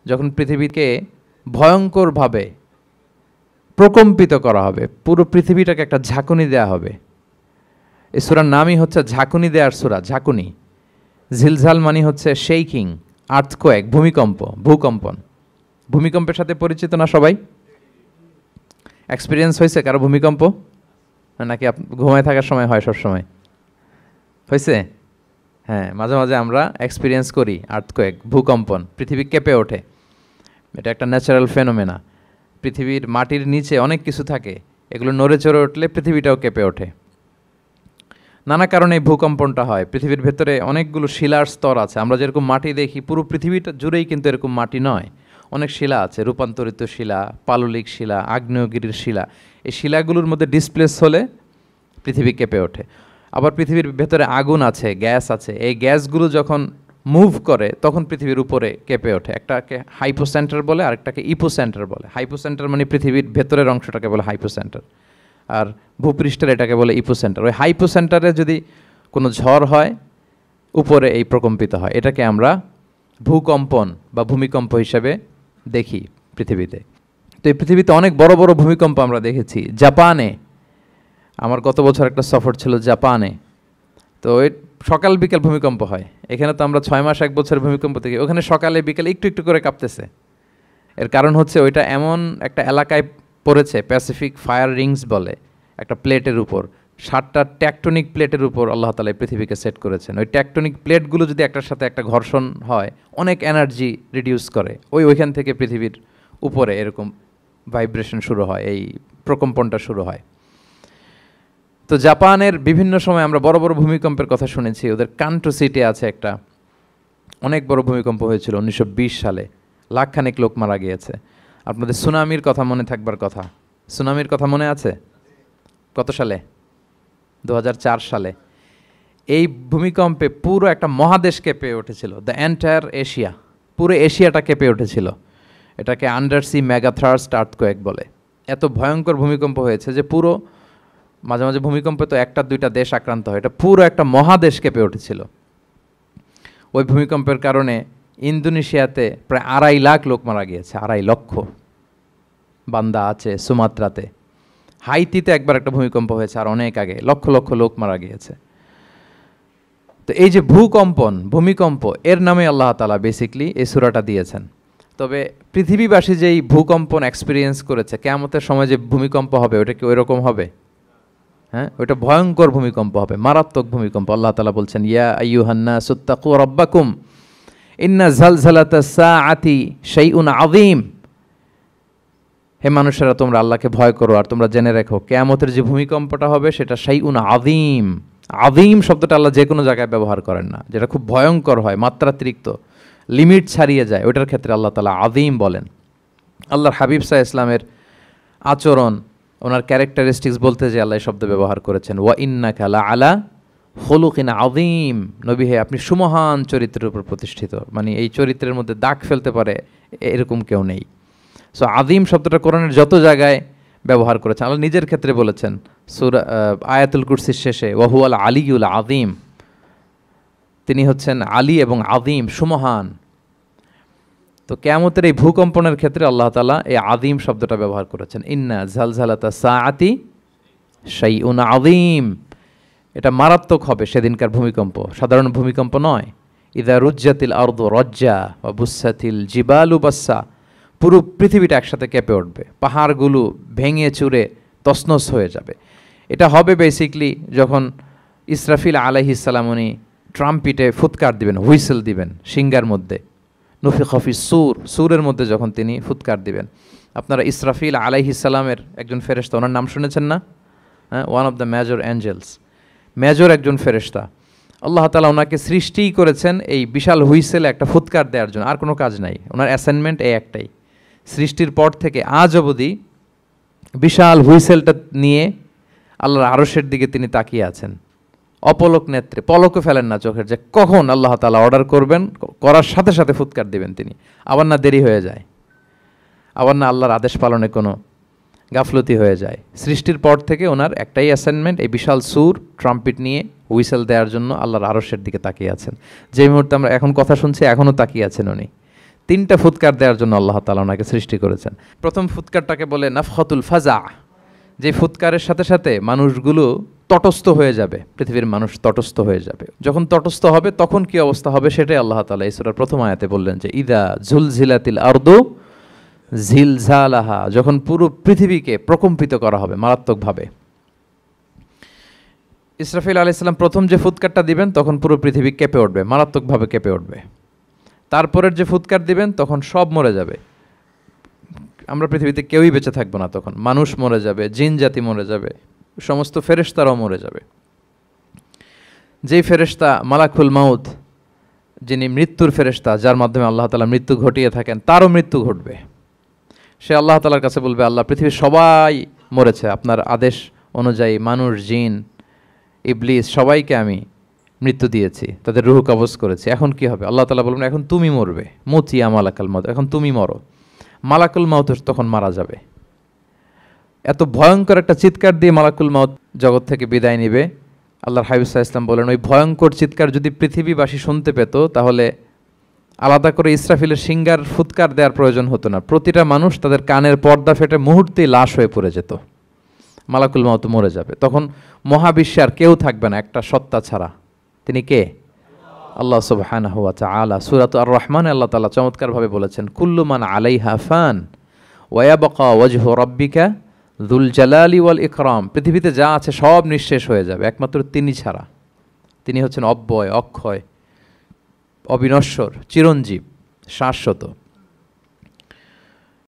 যখন পৃথিবীকে ভয়ঙ্করভাবে প্রকম্পিত করা হবে, পুরো পৃথিবীটাকে একটা ঝাঁকুনি দেয়া হবে। এই সূরার নামই হচ্ছে ঝাঁকুনি দেওয়ার সূরা, ঝাঁকুনি। ঝিলঝাল মানে হচ্ছে শেকিং, আর্থকোয়েক, ভূমিকম্প, ভূকম্পন। ভূমিকম্পের সাথে পরিচিত না সবাই? এক্সপিরিয়েন্স হয়েছে কারো ভূমিকম্প? নাকি ঘুমায় থাকার সময় হয়? সব সময় হয়েছে? হ্যাঁ, মাঝে মাঝে আমরা এক্সপিরিয়েন্স করি আর্থকোয়েক, ভূকম্পন। পৃথিবী কেঁপে ওঠে, এটা একটা ন্যাচারাল ফেনোমেনা। পৃথিবীর মাটির নিচে অনেক কিছু থাকে, এগুলো নড়ে চড়ে উঠলে পৃথিবীটাও কেঁপে ওঠে। নানা কারণে এই ভূকম্পনটা হয়। পৃথিবীর ভেতরে অনেকগুলো শিলার স্তর আছে। আমরা যেরকম মাটি দেখি, পুরো পৃথিবীটা জুড়েই কিন্তু এরকম মাটি নয়, অনেক শিলা আছে, রূপান্তরিত শিলা, পাললিক শিলা, আগ্নেয়গিরির শিলা। এই শিলাগুলোর মধ্যে ডিসপ্লেস হলে পৃথিবী কেঁপে ওঠে। আবার পৃথিবীর ভেতরে আগুন আছে, গ্যাস আছে, এই গ্যাসগুলো যখন মুভ করে তখন পৃথিবীর উপরে কেঁপে ওঠে। একটাকে হাইপোসেন্টার বলে, আরেকটাকে ইপোসেন্টার বলে। হাইপোসেন্টার মানে পৃথিবীর ভেতরের অংশটাকে বলে হাইপোসেন্টার, আর ভূপৃষ্ঠের এটাকে বলে ইপোসেন্টার। ওই হাইপোসেন্টারে যদি কোনো ঝড় হয়, উপরে এই প্রকম্পিত হয়। এটাকে আমরা ভূকম্পন বা ভূমিকম্প হিসেবে দেখি পৃথিবীতে। তো এই পৃথিবীতে অনেক বড় বড় ভূমিকম্প আমরা দেখেছি। জাপানে, আমার গত বছর একটা সফর ছিল জাপানে, তো ওই সকাল বিকেল ভূমিকম্প হয়। এখানে তো আমরা 6 মাস 1 বছর ভূমিকম্প দেখি, ওখানে সকালে বিকেলে একটু একটু করে কাঁপতেছে। এর কারণ হচ্ছে ওইটা এমন একটা এলাকায় পড়েছে, প্যাসিফিক ফায়ার রিংস বলে, একটা প্লেটের উপর 7টা ট্যাকটনিক প্লেটের উপর আল্লাহ তাআলা এই পৃথিবীকে সেট করেছেন। ওই ট্যাকটনিক প্লেটগুলো যদি একটার সাথে একটা ঘর্ষণ হয়, অনেক এনার্জি রিডিউস করে, ওইখান থেকে পৃথিবীর উপরে এরকম ভাইব্রেশন শুরু হয়, এই প্রকম্পনটা শুরু হয়। তো জাপানের বিভিন্ন সময় আমরা বড় বড় ভূমিকম্পের কথা শুনেছি। ওদের কান্টো সিটি আছে একটা, অনেক বড় ভূমিকম্প হয়েছিল 1920 সালে, লাখখানেক লোক মারা গিয়েছে। আপনাদের সুনামির কথা মনে থাকবার কথা, সুনামির কথা মনে আছে? কত সালে? 2004 সালে। এই ভূমিকম্পে পুরো একটা মহাদেশ কেঁপে উঠেছিল, দ্য এন্টায়ার এশিয়া, পুরো এশিয়াটা কেঁপে উঠেছিল। এটাকে আন্ডারসি মেগাথার্স্ট আর্থকোয়েক বলে। এত ভয়ঙ্কর ভূমিকম্প হয়েছে যে পুরো, মাঝে মাঝে ভূমিকম্পে তো 1-2টা দেশ আক্রান্ত হয়, এটা পুরো একটা মহাদেশ কেঁপে উঠেছিল। ওই ভূমিকম্পের কারণে ইন্দোনেশিয়াতে প্রায় 2.5 লাখ লোক মারা গিয়েছে, 2.5 লক্ষ। বান্দা আছে সুমাত্রাতে। হাইতিতে একবার একটা ভূমিকম্প হয়েছে আর অনেক আগে, লক্ষ লক্ষ লোক মারা গিয়েছে। তো এই যে ভূকম্পন, ভূমিকম্প, এর নামে আল্লাহ তাআলা বেসিকলি এই সূরাটা দিয়েছেন। তবে পৃথিবীবাসী যেই ভূকম্পন এক্সপিরিয়েন্স করেছে, কিয়ামতের সময় যে ভূমিকম্প হবে ওটা কি ওই রকম হবে? হ্যাঁ, ওইটা ভয়ঙ্কর ভূমিকম্প হবে, মারাত্মক ভূমিকম্প। আল্লাহ তাআলা বলছেন, ইয়া আইয়ুহান নাসু তাকু রাব্বাকুম ইন্না জালজালাতাস সাআতি শাইউন আযীম। হে মানুষেরা, তোমরা আল্লাহকে ভয় করো আর তোমরা জেনে রেখো কিয়ামতের যে ভূমিকম্পটা হবে সেটা শাইউন আযীম। আযীম শব্দটা আল্লাহ যে কোনো জায়গায় ব্যবহার করেন না, যেটা খুব ভয়ঙ্কর হয়, মাত্রাতিরিক্ত, লিমিট ছাড়িয়ে যায়, ওইটার ক্ষেত্রে আল্লাহ তাআলা আযীম বলেন। আল্লাহর হাবিব সাল্লাল্লাহু আলাইহি ওয়াসাল্লামের আচরণ, ওনার ক্যারেক্টারিস্টিক্স বলতে যে আল্লাহ এই শব্দ ব্যবহার করেছেন, ওয়া ইন্নাকা লাআলা খুলুকিন আযীম। নবী হে, আপনি সুমহান চরিত্রের উপর প্রতিষ্ঠিত, মানে এই চরিত্রের মধ্যে দাগ ফেলতে পারে এরকম কেউ নেই। সো আযীম শব্দটা কোরআনের যত জায়গায় ব্যবহার করেছেন, আল্লাহ নিজের ক্ষেত্রে বলেছেন সূরা আয়াতুল কুরসির শেষে, ওয়া হুয়াল আলিয়ুল আযীম, তিনি হচ্ছেন আলী এবং আযীম, সুমহান। তো কিয়ামতের এই ভূকম্পনের ক্ষেত্রে আল্লাহ তাআলা এই আযীম শব্দটা ব্যবহার করেছেন, ইন্না জালজালাতাস সাআতি শাইউন আযীম। এটা মারাত্মক হবে সেদিনকার ভূমিকম্প, সাধারণ ভূমিকম্প নয়। ইযা রুজ্জাতিল আরদু রাজ্জা ওয়া বুসাতিল জিবালু বাসসা, পুরো পৃথিবীটা একসাথে কেঁপে উঠবে, পাহাড়গুলো ভেঙে চুরে তছনছ হয়ে যাবে। এটা হবে বেসিকলি যখন ইসরাফিল আলাইহিস সালাম উনি ট্রাম্পিটে ফুৎকার দিবেন, হুইসেল দিবেন সিঙ্গার মধ্যে, নুফিখা ফিস সূর, সূরের মধ্যে যখন তিনি ফুৎকার দিবেন। আপনারা ইসরাফিল আলাইহিস সালামের একজন ফেরেশতা, ওনার নাম শুনেছেন না? হ্যাঁ, one of the major angels, major একজন ফেরেশতা। আল্লাহ তাআলা ওনাকে সৃষ্টিই করেছেন এই বিশাল হুইসেলে একটা ফুৎকার দেওয়ার জন্য, আর কোনো কাজ নাই। ওনার অ্যাসাইনমেন্ট এই একটাই, সৃষ্টির পর থেকে আজ অবধি বিশাল হুইসেলটা নিয়ে আল্লাহর আরশের দিকে তিনি তাকিয়ে আছেন, অপলক নেত্রে, পলকও ফেলেন না চোখের, যে কখন আল্লাহ তাআলা অর্ডার করবেন, করার সাথে সাথে ফুৎকার দিবেন তিনি। আবার না দেরি হয়ে যায়, আবার না আল্লাহর আদেশ পালনে কোনো গাফলতি হয়ে যায়। সৃষ্টির পর থেকে ওনার একটাই অ্যাসাইনমেন্ট, এই বিশাল সুর ট্রাম্পিট নিয়ে হুইসেল দেওয়ার জন্য আল্লাহর আরশের দিকে তাকিয়ে আছেন। যে মুহূর্তে আমরা এখন কথা শুনছি এখনও তাকিয়ে আছেন উনি। 3টা ফুৎকার দেওয়ার জন্য আল্লাহ তাআলা ওনাকে সৃষ্টি করেছেন। প্রথম ফুৎকারটাকে বলে নাফখাতুল ফাজা, যে ফুৎকারের সাথে সাথে মানুষগুলো তটস্থ হয়ে যাবে, পৃথিবীর মানুষ তটস্থ হয়ে যাবে। যখন তটস্থ হবে তখন কি অবস্থা হবে সেটাই আল্লাহ তাআলা এই সূরার প্রথম আয়াতে বললেন যে ইদা জুলজিলাতিল আরদু জিলজালাহা, যখন পুরো পৃথিবীকে প্রকম্পিত করা হবে মারাত্মকভাবে। ইসরাফিল আলাইহিস সালাম প্রথম যে ফুৎকারটা দিবেন তখন পুরো পৃথিবী কেঁপে উঠবে, মারাত্মকভাবে কেঁপে উঠবে। তারপরের যে ফুৎকার দিবেন তখন সব মরে যাবে, আমরা পৃথিবীতে কেউই বেঁচে থাকবো না। তখন মানুষ মরে যাবে, জিন জাতি মরে যাবে, সমস্ত ফেরেশতারাও মরে যাবে। যেই ফেরেশতা মালাকুল মাউত, যিনি মৃত্যুর ফেরেশতা, যার মাধ্যমে আল্লাহ তাআলা মৃত্যু ঘটিয়ে থাকেন, তারও মৃত্যু ঘটবে। সে আল্লাহ তাআলার কাছে বলবে, আল্লাহ পৃথিবীর সবাই মরেছে, আপনার আদেশ অনুযায়ী মানুষ, জিন, ইবলিস সবাইকে আমি মৃত্যু দিয়েছি, তাদের রূহ কবজ করেছি, এখন কি হবে? আল্লাহ তাআলা বলবেন, এখন তুমি মরবে, মুতিয়া মালাকুল মাউত, এখন তুমি মরো। মালাকুল মাউত তখন মারা যাবে। এত ভয়ঙ্কর একটা চিৎকার দিয়ে মালাকুল মাউত জগৎ থেকে বিদায় নেবে। আল্লাহর হাবিব সাল্লাল্লাহু আলাইহি ওয়াসাল্লাম বলেন, ওই ভয়ঙ্কর চিৎকার যদি পৃথিবীবাসী শুনতে পেত তাহলে আলাদা করে ইসরাফিলের সিঙ্গার ফুৎকার দেওয়ার প্রয়োজন হতো না, প্রতিটা মানুষ তাদের কানের পর্দা ফেটে মুহূর্তেই লাশ হয়ে পড়ে যেত। মালাকুল মাউত মরে যাবে, তখন মহাবিশ্বে আর কেউ থাকবে না একটা সত্তা ছাড়া। তিনি কে? আল্লাহ সুবহানাহু ওয়া তাআলা। সূরাত আর-রহমানে আল্লাহ তাআলা চমৎকারভাবে বলেছেন, কুল্লু মান আলাইহা ফান ওয়া ইয়াবকা ওয়াজহু রাব্বিকা যুল জালালি ওয়াল ইকরাম। পৃথিবীতে যা আছে সব নিঃশেষ হয়ে যাবে একমাত্র তিনি ছাড়া। তিনি হচ্ছেন অব্যয়, অক্ষয়, অবিনশ্বর, চিরঞ্জীব, শাশ্বত।